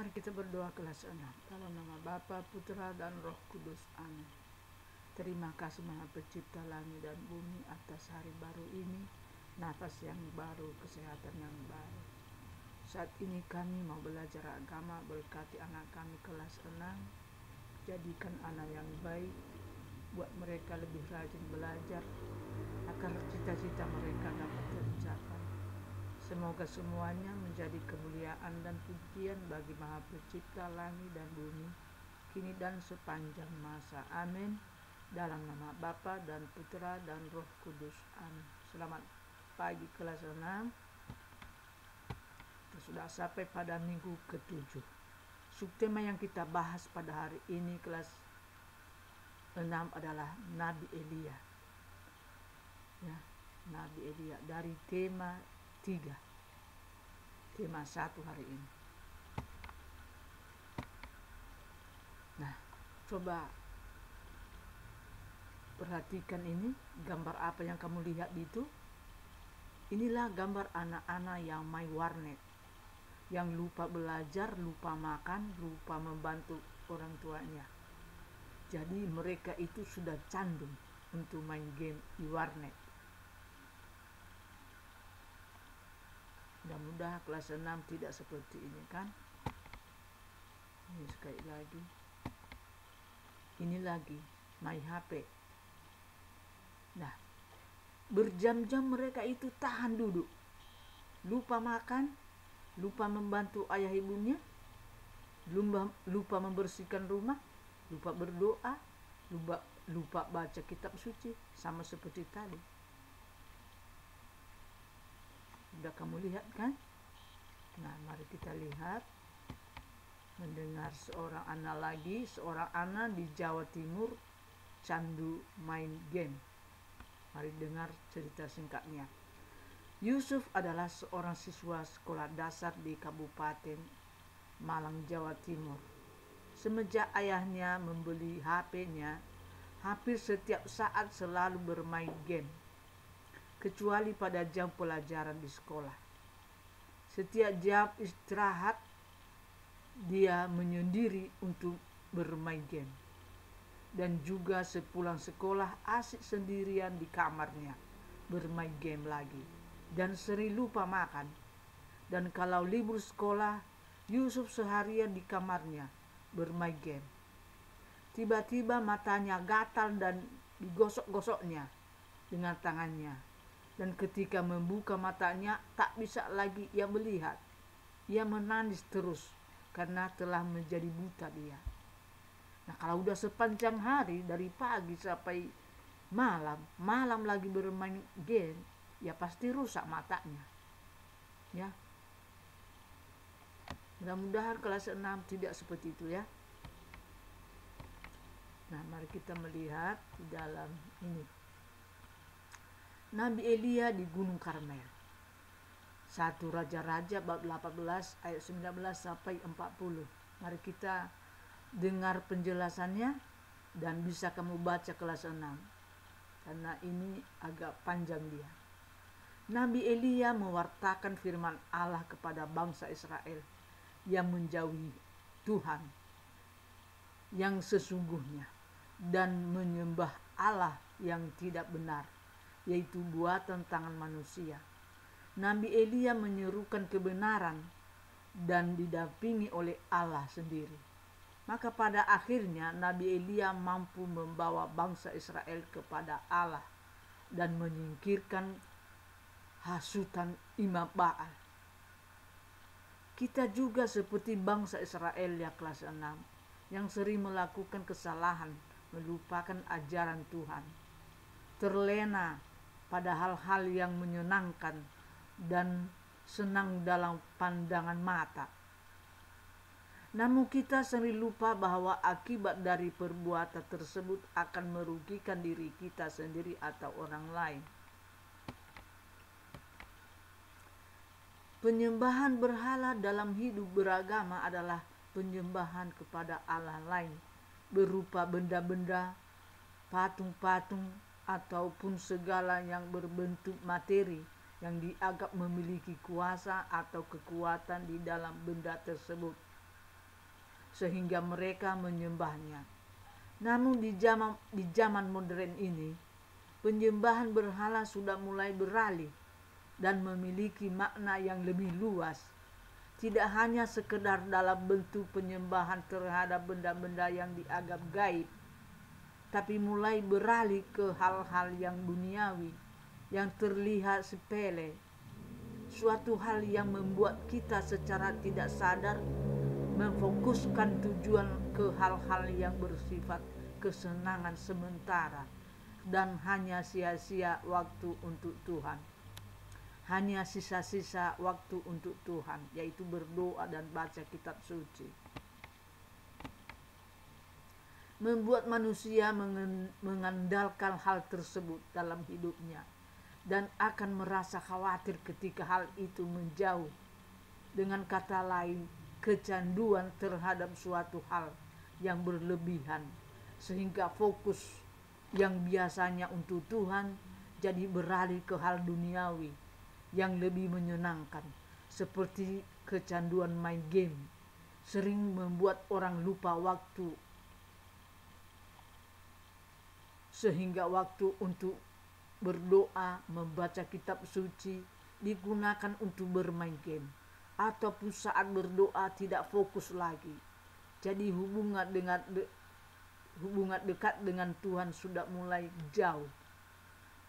Mari kita berdoa kelas 6. Dalam nama Bapa, Putra, dan Roh Kudus. Amin. Terima kasih Maha Pencipta langit dan bumi atas hari baru ini, nafas yang baru, kesehatan yang baru. Saat ini kami mau belajar agama, berkati anak kami kelas 6. Jadikan anak yang baik, buat mereka lebih rajin belajar, agar cita-cita mereka dapat tercapai. Semoga semuanya menjadi kemuliaan dan pujian bagi Maha Pencipta langit dan bumi, kini dan sepanjang masa. Amin. Dalam nama Bapa dan Putra dan Roh Kudus. Amin. Selamat pagi kelas 6. Kita sudah sampai pada minggu ke-7. Subtema yang kita bahas pada hari ini kelas 6 adalah Nabi Elia. Ya, Nabi Elia dari tema 3. Tema 1 hari ini. Nah, coba perhatikan ini, gambar apa yang kamu lihat itu. Inilah gambar anak-anak yang main warnet, yang lupa belajar, lupa makan, lupa membantu orang tuanya. Jadi mereka itu sudah candu untuk main game di warnet. Mudah-mudahan kelas 6 tidak seperti ini kan. Ini sekali lagi. Ini lagi main HP. Nah, berjam-jam mereka itu tahan duduk, lupa makan, lupa membantu ayah ibunya, lupa membersihkan rumah, lupa berdoa, lupa baca kitab suci, sama seperti tadi. Sudah kamu lihat kan? Nah, mari kita lihat, mendengar seorang anak di Jawa Timur candu main game. Mari dengar cerita singkatnya. Yusuf adalah seorang siswa sekolah dasar di Kabupaten Malang, Jawa Timur. Semenjak ayahnya membeli HP-nya, hampir setiap saat selalu bermain game, kecuali pada jam pelajaran di sekolah. Setiap jam istirahat, dia menyendiri untuk bermain game. Dan juga sepulang sekolah asik sendirian di kamarnya bermain game lagi, dan sering lupa makan. Dan kalau libur sekolah, Yusuf seharian di kamarnya bermain game. Tiba-tiba matanya gatal dan digosok-gosoknya dengan tangannya, dan ketika membuka matanya tak bisa lagi ia melihat. Ia menangis terus karena telah menjadi buta dia. Nah, kalau udah sepanjang hari dari pagi sampai malam lagi bermain game, ya pasti rusak matanya. Ya. Mudah-mudahan kelas 6 tidak seperti itu ya. Nah, mari kita melihat di dalam ini. Nabi Elia di Gunung Karmel. 1 Raja-Raja bab 18 ayat 19 sampai 40. Mari kita dengar penjelasannya dan bisa kamu baca kelas 6. Karena ini agak panjang dia. Nabi Elia mewartakan firman Allah kepada bangsa Israel yang menjauhi Tuhan yang sesungguhnya dan menyembah Allah yang tidak benar, yaitu buatan tangan manusia. Nabi Elia menyerukan kebenaran dan didampingi oleh Allah sendiri. Maka pada akhirnya Nabi Elia mampu membawa bangsa Israel kepada Allah dan menyingkirkan hasutan imam Baal. Kita juga seperti bangsa Israel ya kelas 6, yang sering melakukan kesalahan, melupakan ajaran Tuhan, terlena pada hal-hal yang menyenangkan dan senang dalam pandangan mata. Namun kita sering lupa bahwa akibat dari perbuatan tersebut akan merugikan diri kita sendiri atau orang lain. Penyembahan berhala dalam hidup beragama adalah penyembahan kepada Allah lain, berupa benda-benda, patung-patung, ataupun segala yang berbentuk materi yang dianggap memiliki kuasa atau kekuatan di dalam benda tersebut. sehingga mereka menyembahnya. Namun di zaman modern ini, penyembahan berhala sudah mulai beralih dan memiliki makna yang lebih luas. Tidak hanya sekedar dalam bentuk penyembahan terhadap benda-benda yang dianggap gaib, tapi mulai beralih ke hal-hal yang duniawi, yang terlihat sepele. Suatu hal yang membuat kita secara tidak sadar memfokuskan tujuan ke hal-hal yang bersifat kesenangan sementara dan hanya sia-sia waktu untuk Tuhan. Hanya sisa-sisa waktu untuk Tuhan, yaitu berdoa dan baca kitab suci. Membuat manusia mengandalkan hal tersebut dalam hidupnya dan akan merasa khawatir ketika hal itu menjauh. Dengan kata lain, kecanduan terhadap suatu hal yang berlebihan, sehingga fokus yang biasanya untuk Tuhan jadi beralih ke hal duniawi yang lebih menyenangkan, seperti kecanduan main game, sering membuat orang lupa waktu, sehingga waktu untuk berdoa, membaca kitab suci digunakan untuk bermain game, ataupun saat berdoa tidak fokus lagi. Jadi hubungan dekat dengan Tuhan sudah mulai jauh,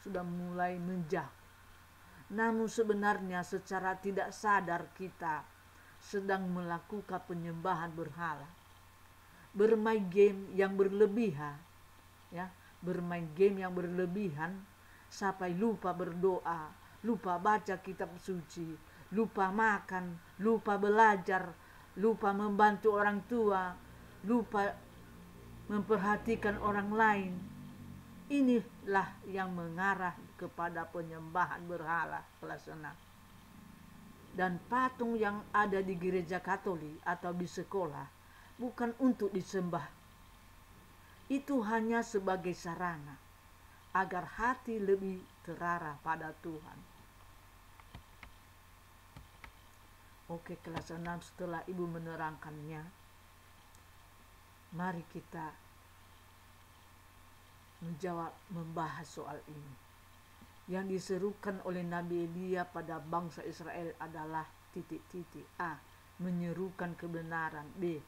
sudah mulai menjauh. Namun sebenarnya secara tidak sadar kita sedang melakukan penyembahan berhala. Bermain game yang berlebihan, bermain game yang berlebihan sampai lupa berdoa, lupa baca kitab suci, lupa makan, lupa belajar, lupa membantu orang tua, lupa memperhatikan orang lain. Inilah yang mengarah kepada penyembahan berhala kelas 6. Dan patung yang ada di gereja Katolik atau di sekolah bukan untuk disembah. Itu hanya sebagai sarana agar hati lebih terarah pada Tuhan. Oke, kelas 6 setelah Ibu menerangkannya, mari kita membahas soal ini. Yang diserukan oleh Nabi Elia pada bangsa Israel adalah A. Menyerukan kebenaran. B.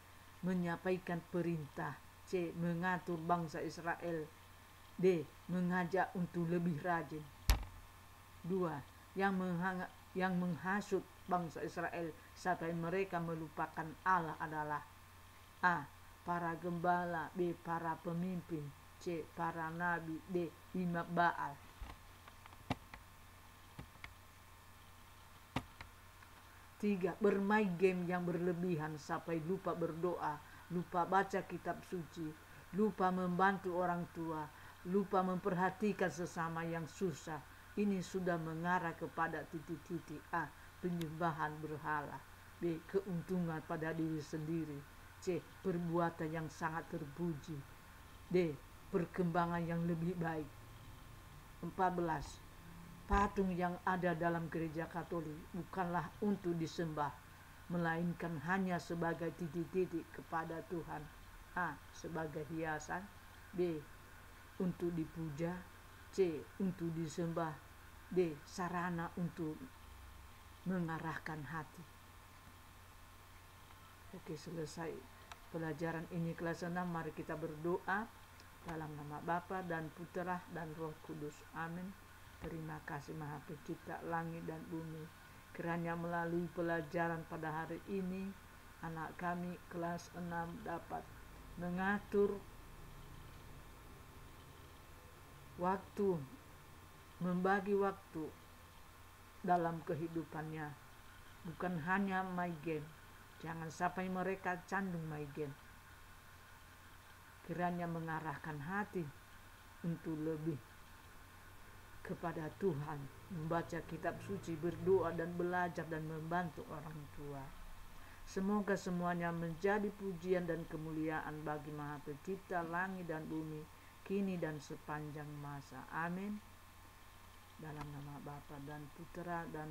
Menyampaikan perintah. C. Mengatur bangsa Israel. D. Mengajak untuk lebih rajin. 2. Yang menghasut bangsa Israel sampai mereka melupakan Allah adalah A. Para gembala. B. Para pemimpin. C. Para nabi. D. Imam Baal. 3. Bermain game yang berlebihan sampai lupa berdoa, lupa baca kitab suci, lupa membantu orang tua, lupa memperhatikan sesama yang susah. Ini sudah mengarah kepada A. Penyembahan berhala. B. Keuntungan pada diri sendiri. C. Perbuatan yang sangat terpuji. D. Perkembangan yang lebih baik. 14. Patung yang ada dalam gereja Katolik bukanlah untuk disembah, melainkan hanya sebagai titik-titik kepada Tuhan. A. Sebagai hiasan. B. Untuk dipuja. C. Untuk disembah. D. Sarana untuk mengarahkan hati. Oke, selesai pelajaran ini kelas 6. Mari kita berdoa dalam nama Bapa dan Putera dan Roh Kudus. Amin. Terima kasih Maha Pencipta langit dan bumi, kiranya melalui pelajaran pada hari ini anak kami kelas 6 dapat mengatur waktu, membagi waktu dalam kehidupannya, bukan hanya main game. Jangan sampai mereka candu main game. Kiranya mengarahkan hati untuk lebih kepada Tuhan, membaca kitab suci, berdoa dan belajar dan membantu orang tua. Semoga semuanya menjadi pujian dan kemuliaan bagi Maha Pencipta langit dan bumi, kini dan sepanjang masa. Amin. Dalam nama Bapa dan Putera dan